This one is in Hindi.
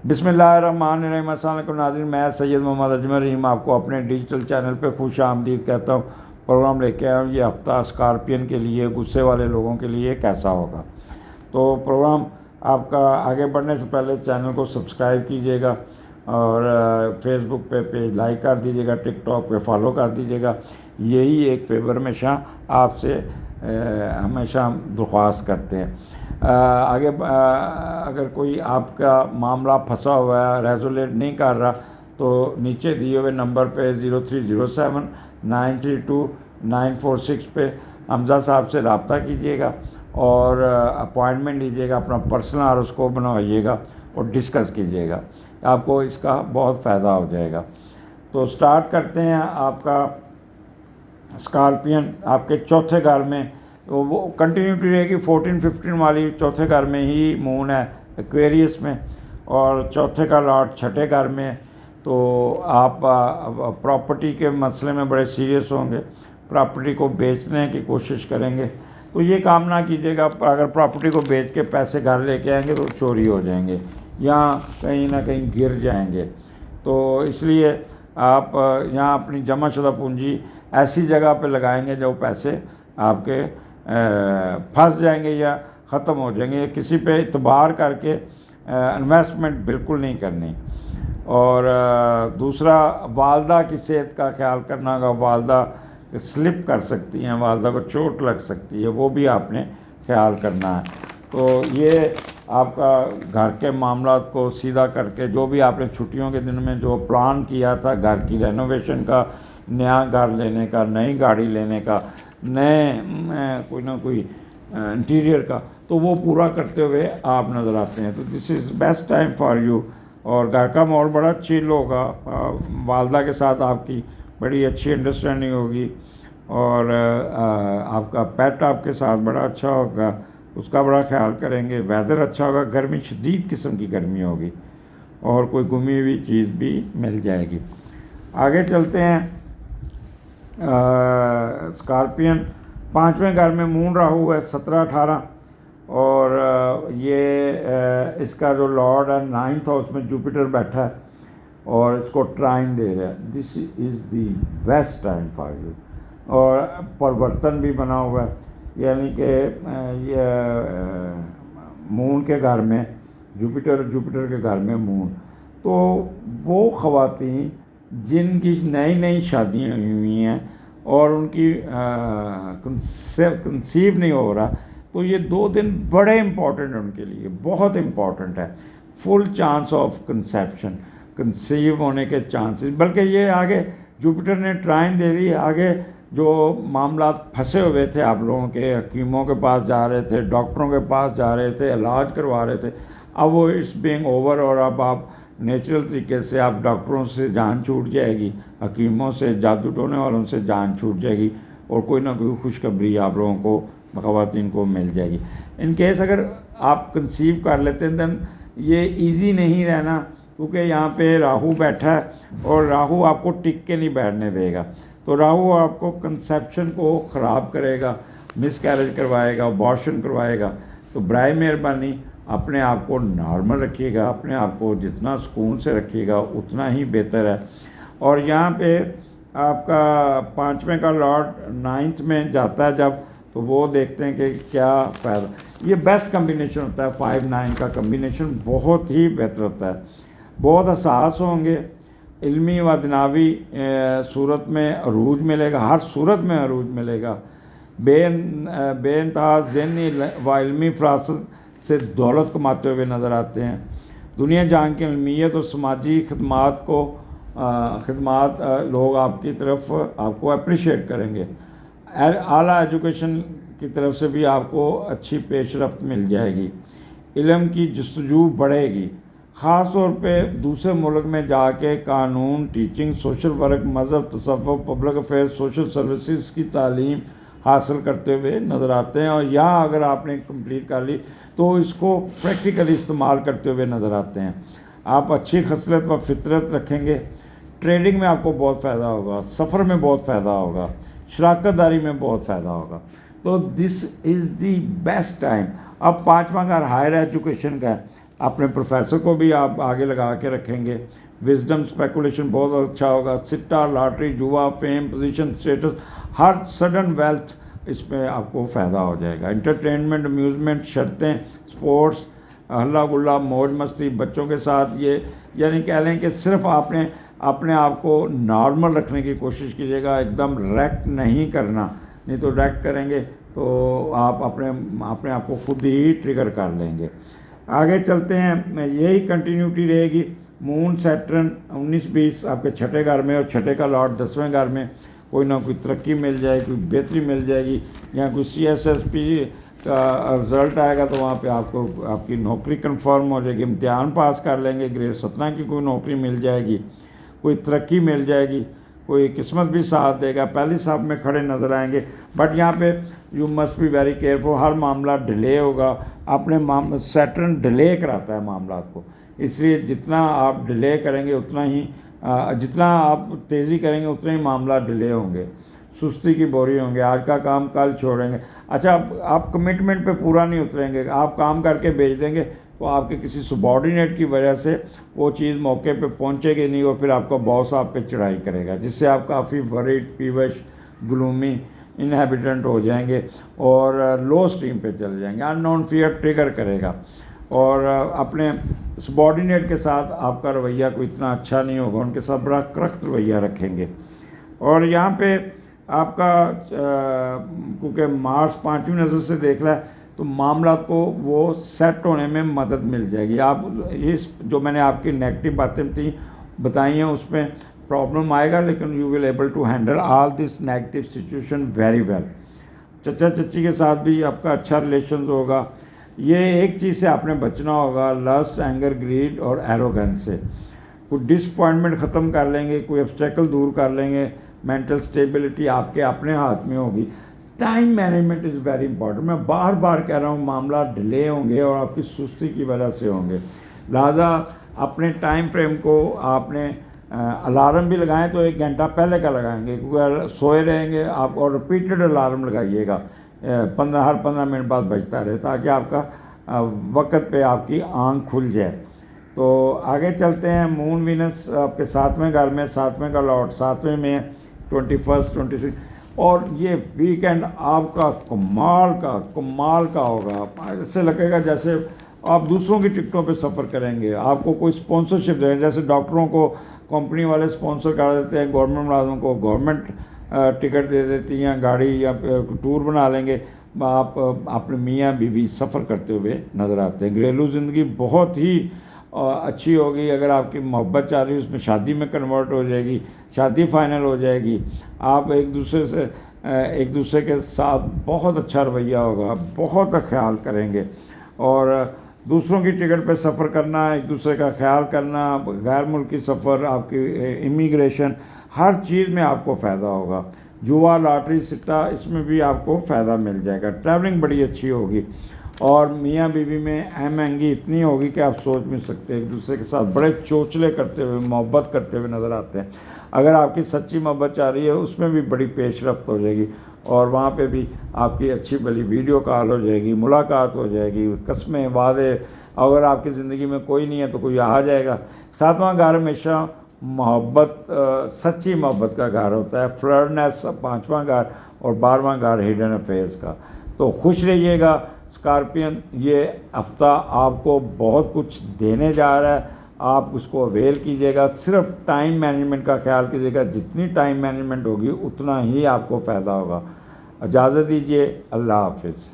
बिस्मिल्लाहिर्रहमानिर्रहीम। अस्सलाम वालेकुम नाज़रीन, मैं सैयद मोहम्मद अजमल रहीम आपको अपने डिजिटल चैनल पे खुश आमदीद कहता हूँ। प्रोग्राम लेके आया हूँ ये हफ़्ता स्कॉर्पियन के लिए, गुस्से वाले लोगों के लिए कैसा होगा। तो प्रोग्राम आपका आगे बढ़ने से पहले चैनल को सब्सक्राइब कीजिएगा और फेसबुक पे पेज लाइक कर दीजिएगा, टिकटॉक पे फॉलो कर दीजिएगा। यही एक फेवर हमेशा आपसे हमेशा दरख्वास्त करते हैं। आगे अगर कोई आपका मामला फंसा हुआ है, रेजोलेट नहीं कर रहा, तो नीचे दिए हुए नंबर पे 0307932946 पे हमजा साहब से रब्ता कीजिएगा और अपॉइंटमेंट लीजिएगा, अपना पर्सनल हॉरोस्कोप बनवाइएगा और डिस्कस कीजिएगा। आपको इसका बहुत फ़ायदा हो जाएगा। तो स्टार्ट करते हैं। आपका स्कॉर्पियन आपके चौथे घर में, तो वो कंटिन्यूटी रहेगी 14-15 वाली। चौथे घर में ही मून है, एक्वेरियस में, और चौथे का लॉर्ड छठे घर में। तो आप प्रॉपर्टी के मसले में बड़े सीरियस होंगे, प्रॉपर्टी को बेचने की कोशिश करेंगे। तो ये काम ना कीजिएगा, अगर प्रॉपर्टी को बेच के पैसे घर लेके आएंगे तो चोरी हो जाएंगे या कहीं ना कहीं गिर जाएंगे। तो इसलिए आप यहाँ अपनी जमाशुदा पूंजी ऐसी जगह पे लगाएंगे जो पैसे आपके फंस जाएंगे या ख़त्म हो जाएंगे। किसी पे इतबार करके इन्वेस्टमेंट बिल्कुल नहीं करनी। और दूसरा, वालदा की सेहत का ख्याल करना होगा। वालदा स्लिप कर सकती हैं, वालदा को चोट लग सकती है, वो भी आपने ख्याल करना है। तो ये आपका घर के मामला को सीधा करके, जो भी आपने छुट्टियों के दिन में जो प्लान किया था घर की रेनोवेशन का, नया घर लेने का, नई गाड़ी लेने का, नए कोई ना कोई इंटीरियर का, तो वो पूरा करते हुए आप नज़र आते हैं। तो this is best time for you. और घर का माहौल बड़ा चिल होगा, वालदा के साथ आपकी बड़ी अच्छी अंडरस्टैंडिंग होगी और आपका पेट आपके साथ बड़ा अच्छा होगा, उसका बड़ा ख्याल करेंगे। वेदर अच्छा होगा, गर्मी शदीद किस्म की गर्मी होगी और कोई गुमी हुई चीज़ भी मिल जाएगी। आगे चलते हैं। स्कॉर्पियन पाँचवें घर में मून राहु है 17-18, और ये इसका जो लॉर्ड है 9th हाउस में जुपिटर बैठा है और इसको ट्राइन दे रहा है। This is the best time for you. और परिवर्तन भी बना हुआ है, यानी कि ये मून के घर में जुपिटर के घर में मून। तो वो ख़वातीन जिनकी नई नई शादियाँ हुई हैं और उनकी कंसीव नहीं हो रहा, तो ये 2 दिन बड़े इम्पॉर्टेंट हैं उनके लिए, बहुत इम्पॉर्टेंट है। Full chance of conception, conceive होने के चांसेस, बल्कि ये आगे जुपिटर ने ट्राइन दे दी। आगे जो मामला फंसे हुए थे आप लोगों के, हकीमों के पास जा रहे थे, डॉक्टरों के पास जा रहे थे, इलाज करवा रहे थे, अब वो इट्स बीइंग ओवर और अब आप नेचुरल तरीके से आप डॉक्टरों से जान छूट जाएगी, हकीमों से, जादू टोने वालों से जान छूट जाएगी और कोई ना कोई खुशखबरी आप लोगों को, ख़वातीन को मिल जाएगी। इन केस अगर आप कंसीव कर लेते हैं देन ये इजी नहीं रहना, क्योंकि यहाँ पे राहु बैठा है और राहु आपको टिक के नहीं बैठने देगा। तो राहु आपको कंसेप्शन को ख़राब करेगा, मिसकैरेज करवाएगा, अबॉर्शन करवाएगा। तो बराए मेहरबानी अपने आप को नॉर्मल रखिएगा, अपने आप को जितना सुकून से रखिएगा उतना ही बेहतर है। और यहाँ पे आपका 5वें का लॉर्ड 9th में जाता है जब, तो वो देखते हैं कि क्या फ़ायदा। ये बेस्ट कम्बिनेशन होता है, 5-9 का कम्बिनेशन बहुत ही बेहतर होता है। बहुत हसास होंगे, इल्मी व दुनियावी सूरत में अरूज मिलेगा, हर सूरत में अरूज मिलेगा। बेइंतहा ज़हनी व इल्मी फरासत से दौलत कमाते हुए नज़र आते हैं। दुनिया जान की इल्मियत और समाजी खदमात को लोग आपकी तरफ आपको अप्रिशिएट करेंगे। आला एजुकेशन की तरफ से भी आपको अच्छी पेशरफ्त मिल जाएगी। इल्म की जस्तजू बढ़ेगी, ख़ास तौर पे दूसरे मुल्क में जाके कानून, टीचिंग, सोशल वर्क, मज़हब, तसव्वुफ़, पब्लिक अफेयर्स, सोशल सर्विसेज की तालीम हासिल करते हुए नज़र आते हैं। और यहाँ अगर आपने कंप्लीट कर ली तो इसको प्रैक्टिकली इस्तेमाल करते हुए नज़र आते हैं। आप अच्छी खसलत व फितरत रखेंगे। ट्रेडिंग में आपको बहुत फ़ायदा होगा, सफ़र में बहुत फ़ायदा होगा, शराकतदारी में बहुत फ़ायदा होगा। तो this is the best time. अब 5वां घर हायर एजुकेशन का है, अपने प्रोफेसर को भी आप आगे लगा के रखेंगे। विजडम स्पेकुलेशन बहुत अच्छा होगा। सिट्टा, लॉटरी, जुआ, फेम, पोजीशन, स्टेटस, हर सडन वेल्थ इसमें आपको फ़ायदा हो जाएगा। इंटरटेनमेंट, अम्यूज़मेंट, शर्तें, स्पोर्ट्स, हल्ला गुल्ला, मौज मस्ती बच्चों के साथ, ये यानी कह लें कि सिर्फ आपने अपने आप को नॉर्मल रखने की कोशिश कीजिएगा, एकदम रैक्ट नहीं करना, नहीं तो रैक्ट करेंगे तो आप अपने आप को खुद ही ट्रिगर कर लेंगे। आगे चलते हैं, यही कंटिन्यूटी रहेगी। मून सैटर्न 19-20 आपके छठे घर में, और छठे का लॉर्ड 10वें घर में, कोई ना कोई तरक्की मिल जाए, कोई बेहतरी मिल जाएगी, या कोई CSSP का रिज़ल्ट आएगा तो वहाँ पे आपको आपकी नौकरी कंफर्म हो जाएगी, इम्तिहान पास कर लेंगे, ग्रेड 17 की कोई नौकरी मिल जाएगी, कोई तरक्की मिल जाएगी, कोई किस्मत भी साथ देगा, पहली साहब में खड़े नज़र आएंगे। बट यहाँ पे you must be very careful, हर मामला डिले होगा। अपने सैटर्न डिले कराता है मामला को, इसलिए जितना आप डिले करेंगे उतना ही जितना आप तेज़ी करेंगे उतना ही मामला डिले होंगे, सुस्ती की बोरी होंगे, आज का काम कल छोड़ेंगे। अच्छा, आप कमिटमेंट पे पूरा नहीं उतरेंगे, आप काम करके भेज देंगे तो आपके किसी सबॉर्डिनेट की वजह से वो चीज़ मौके पे पहुंचेगी नहीं, और फिर आपका बॉस आप पे चढ़ाई करेगा, जिससे आप काफ़ी वरीड, पीवश, ग्लूमी इनहेबिटेंट हो जाएंगे और लो स्ट्रीम पे चले जाएंगे। अननोन फियर ट्रिगर करेगा, और अपने सबॉर्डिनेट के साथ आपका रवैया कोई इतना अच्छा नहीं होगा, उनके साथ बड़ा करख्त रवैया रखेंगे। और यहाँ पे आपका क्योंकि मार्स 5वीं नज़र से देख रहा है तो मामला को वो सेट होने में मदद मिल जाएगी। आप इस जो मैंने आपकी नेगेटिव बातें थी बताई हैं उसमें प्रॉब्लम आएगा, लेकिन you will able to handle all this negative situation very well. चचा चची के साथ भी आपका अच्छा रिलेशन होगा। ये एक चीज़ से आपने बचना होगा, लस्ट, एंगर, ग्रीड और एरोगेंस से। कोई डिसअपॉइंटमेंट ख़त्म कर लेंगे, कोई ऑब्स्टेकल दूर कर लेंगे, मेंटल स्टेबिलिटी आपके अपने हाथ में होगी। Time management is very important. मैं बार बार कह रहा हूँ, मामला डिले होंगे और आपकी सुस्ती की वजह से होंगे, लिहाजा अपने टाइम फ्रेम को आपने अलार्म भी लगाएं तो 1 घंटा पहले का लगाएंगे, क्योंकि सोए रहेंगे आप, और रिपीटेड अलार्म लगाइएगा, हर 15 मिनट बाद बजता रहे, ताकि आपका वक्त पे आपकी आँख खुल जाए। तो आगे चलते हैं। मून वीनस आपके 7वें घर में, 7वें का लॉर्ड 7वें में, 21, 26, और ये वीकेंड आपका कमाल का होगा। ऐसे लगेगा जैसे आप दूसरों की टिकटों पे सफ़र करेंगे, आपको कोई स्पॉन्सरशिप देंगे, जैसे डॉक्टरों को कंपनी वाले स्पॉन्सर करा देते हैं, गवर्नमेंट मुलाजमों को गवर्नमेंट टिकट दे देती हैं, गाड़ी या टूर बना लेंगे, आप अपने मियाँ बीवी सफ़र करते हुए नज़र आते हैं। घरेलू ज़िंदगी बहुत ही अच्छी होगी। अगर आपकी मोहब्बत चाह रही है उसमें शादी में कन्वर्ट हो जाएगी, शादी फाइनल हो जाएगी। आप एक दूसरे के साथ बहुत अच्छा रवैया होगा, बहुत ख्याल करेंगे, और दूसरों की टिकट पे सफ़र करना, एक दूसरे का ख्याल करना, गैर मुल्की सफ़र, आपकी इमिग्रेशन, हर चीज़ में आपको फ़ायदा होगा। जुआ, लॉटरी, सिट्टा, इसमें भी आपको फ़ायदा मिल जाएगा। ट्रैवलिंग बड़ी अच्छी होगी, और मियाँ बीवी में महंगी इतनी होगी कि आप सोच नहीं सकते, एक दूसरे के साथ बड़े चोचले करते हुए, मोहब्बत करते हुए नज़र आते हैं। अगर आपकी सच्ची मोहब्बत चाह रही है उसमें भी बड़ी पेशरफ्त हो जाएगी, और वहाँ पे भी आपकी अच्छी भली वीडियो कॉल हो जाएगी, मुलाकात हो जाएगी, कस्में, वादे। अगर आपकी ज़िंदगी में कोई नहीं है तो कोई आ जाएगा। 7वां घर हमेशा मोहब्बत, सच्ची मोहब्बत का घर होता है। फ्लर्टनेस 5वां घर, और 12वां घर हिडन अफेयर्स का। तो खुश रहिएगा स्कॉर्पियन, ये हफ्ता आपको बहुत कुछ देने जा रहा है, आप उसको अवेल कीजिएगा। सिर्फ टाइम मैनेजमेंट का ख्याल कीजिएगा, जितनी टाइम मैनेजमेंट होगी उतना ही आपको फ़ायदा होगा। इजाज़त दीजिए, अल्लाह हाफिज़।